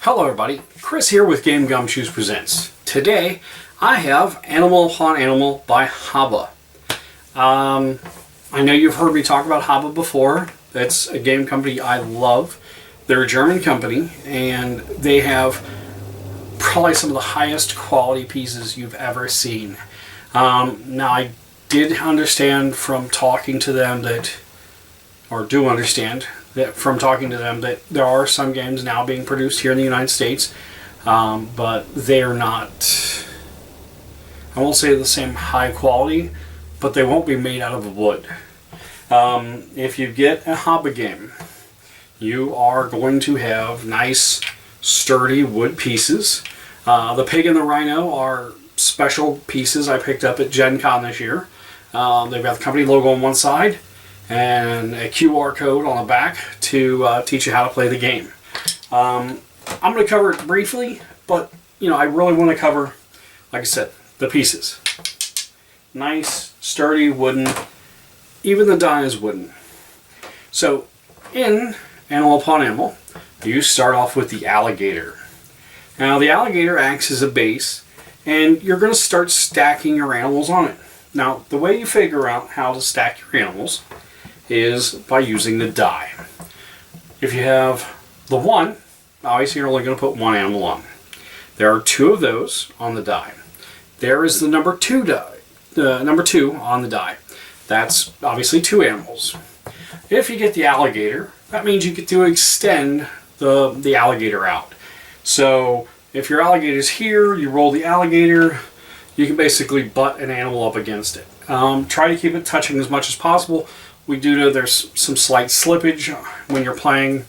Hello everybody, Chris here with Game Gumshoes Presents. Today I have Animal Upon Animal by Haba. I know you've heard me talk about Haba before. It's a game company I love. They're a German company and they have probably some of the highest quality pieces you've ever seen. Now I did understand from talking to them that, or do understand, that from talking to them that there are some games now being produced here in the United States, but they are not, I won't say the same high quality, but they won't be made out of wood. If you get a Haba game, you are going to have nice, sturdy wood pieces. The pig and the rhino are special pieces I picked up at Gen Con this year. They've got the company logo on one side and a QR code on the back to teach you how to play the game. I'm going to cover it briefly, but I really want to cover, like I said, the pieces. Nice, sturdy, wooden. Even the die is wooden. So, in Animal Upon Animal, you start off with the alligator. Now, the alligator acts as a base, and you're going to start stacking your animals on it. Now, the way you figure out how to stack your animals is by using the die. If you have the one, obviously you're only going to put one animal on. There are two of those on the die. There is the number two die, number two on the die. That's obviously two animals. If you get the alligator, that means you get to extend the alligator out. So if your alligator's here, you roll the alligator, you can basically butt an animal up against it. Try to keep it touching as much as possible. We do know there's some slight slippage when you're playing.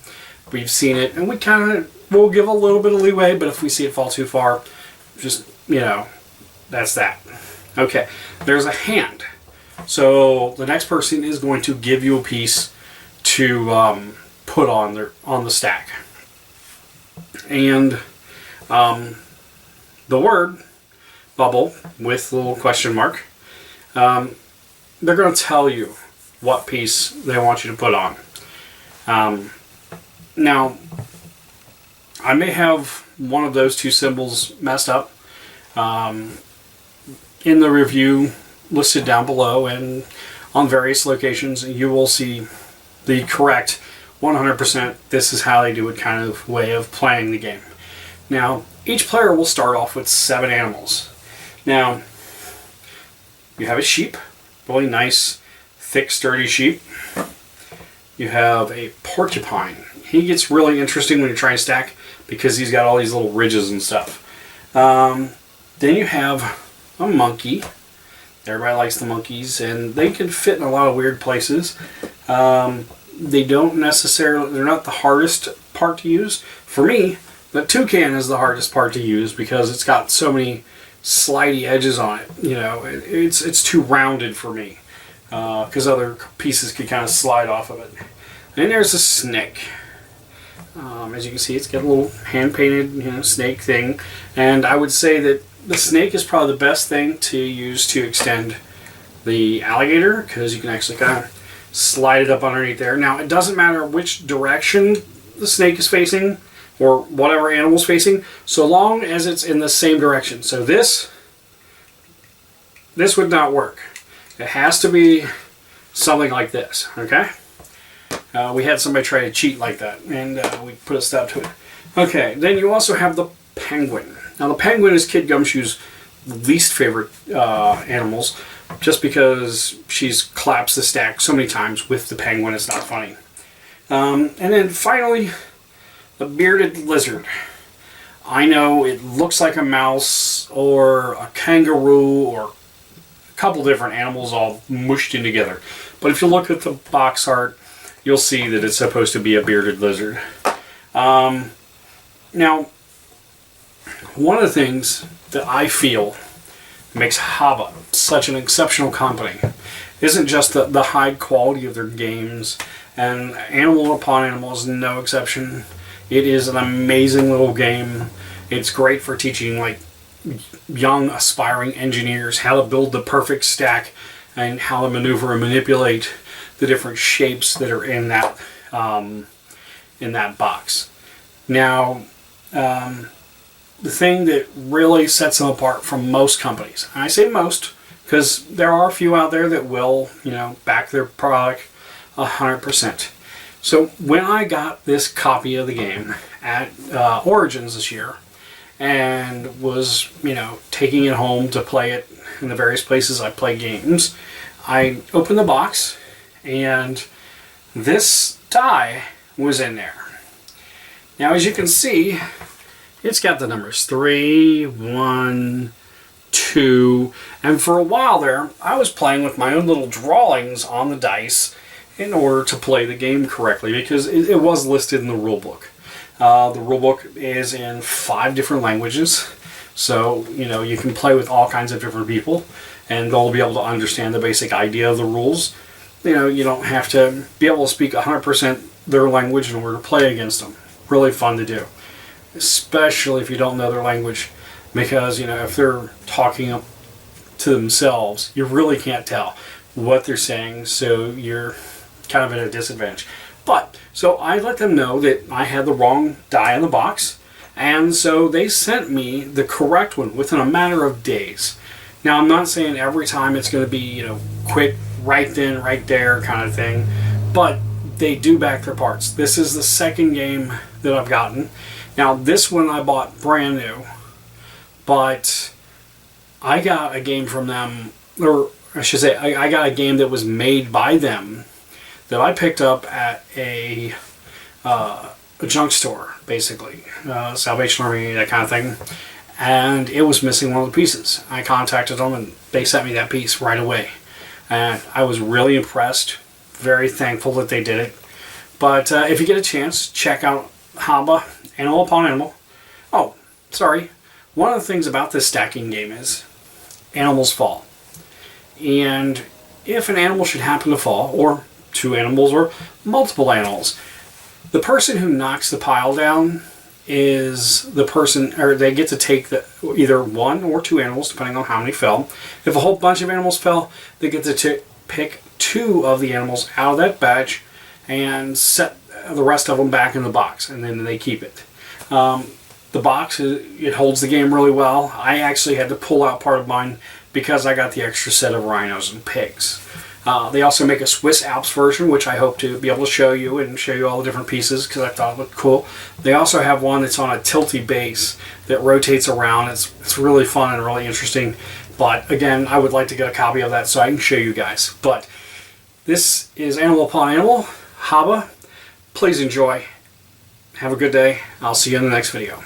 We've seen it, and we'll give a little bit of leeway, but if we see it fall too far, just, that's that. Okay, there's a hand. So the next person is going to give you a piece to put on the stack. And the word bubble with the little question mark, they're going to tell you what piece they want you to put on. Now, I may have one of those two symbols messed up. In the review listed down below and on various locations, you will see the correct 100% this is how they do it kind of way of playing the game. Now, each player will start off with 7 animals. Now, you have a sheep, really nice, thick, sturdy sheep. You have a porcupine. He gets really interesting when you're trying to stack because he's got all these little ridges and stuff. Then you have a monkey. Everybody likes the monkeys, and they can fit in a lot of weird places. They don't necessarily, they're not the hardest part to use. For me, the toucan is the hardest part to use because it's got so many slidey edges on it. It's too rounded for me. Because other pieces could kind of slide off of it. And there's a snake. As you can see, it's got a little hand-painted snake thing. And I would say that the snake is probably the best thing to use to extend the alligator, because you can actually kind of slide it up underneath there. Now, it doesn't matter which direction the snake is facing, or whatever animal's facing, so long as it's in the same direction. So this would not work. It has to be something like this, okay? We had somebody try to cheat like that, and we put a stop to it. Okay, then you also have the penguin. Now, the penguin is Kid Gumshoe's least favorite animals, just because she's collapsed the stack so many times with the penguin, it's not funny. And then finally, the bearded lizard. I know it looks like a mouse or a kangaroo or couple different animals all mushed in together. But if you look at the box art, you'll see that it's supposed to be a bearded lizard. Now, one of the things that I feel makes Haba such an exceptional company isn't just the high quality of their games, and Animal Upon Animal is no exception. It is an amazing little game. It's great for teaching young aspiring engineers how to build the perfect stack and how to maneuver and manipulate the different shapes that are in that box. Now, the thing that really sets them apart from most companies, and I say most because there are a few out there that will, back their product 100%. So when I got this copy of the game at Origins this year, and was, taking it home to play it in the various places I play games, I opened the box, and this die was in there. Now, as you can see, it's got the numbers 3, 1, 2, and for a while there, I was playing with my own little drawings on the dice in order to play the game correctly, because it was listed in the rulebook. The rulebook is in 5 different languages, so you can play with all kinds of different people, and they'll be able to understand the basic idea of the rules. You don't have to be able to speak 100% their language in order to play against them. Really fun to do, especially if you don't know their language, because if they're talking up to themselves, you really can't tell what they're saying, so you're kind of at a disadvantage. But so I let them know that I had the wrong die in the box, and so they sent me the correct one within a matter of days. Now, I'm not saying every time it's going to be quick, right then, right there kind of thing, but they do back their parts. This is the second game that I've gotten. Now, this one I bought brand new, but I got a game from them, or I should say, I got a game that was made by them that I picked up at a junk store, basically, Salvation Army, that kind of thing, and it was missing one of the pieces. I contacted them, and they sent me that piece right away, and I was really impressed, very thankful that they did it. But if you get a chance, check out Haba, Animal Upon Animal. Oh, sorry, one of the things about this stacking game is animals fall, and if an animal should happen to fall, or 2 animals or multiple animals, the person who knocks the pile down is the person, or they get to take either 1 or 2 animals depending on how many fell. If a whole bunch of animals fell, they get to pick 2 of the animals out of that batch and set the rest of them back in the box, and then they keep it. The box, it holds the game really well. I actually had to pull out part of mine because I got the extra set of rhinos and pigs. They also make a Swiss Alps version, which I hope to be able to show you and show you all the different pieces because I thought it looked cool. They also have one that's on a tilty base that rotates around. It's really fun and really interesting. But again, I would like to get a copy of that so I can show you guys. But this is Animal Upon Animal, Haba. Please enjoy. Have a good day. I'll see you in the next video.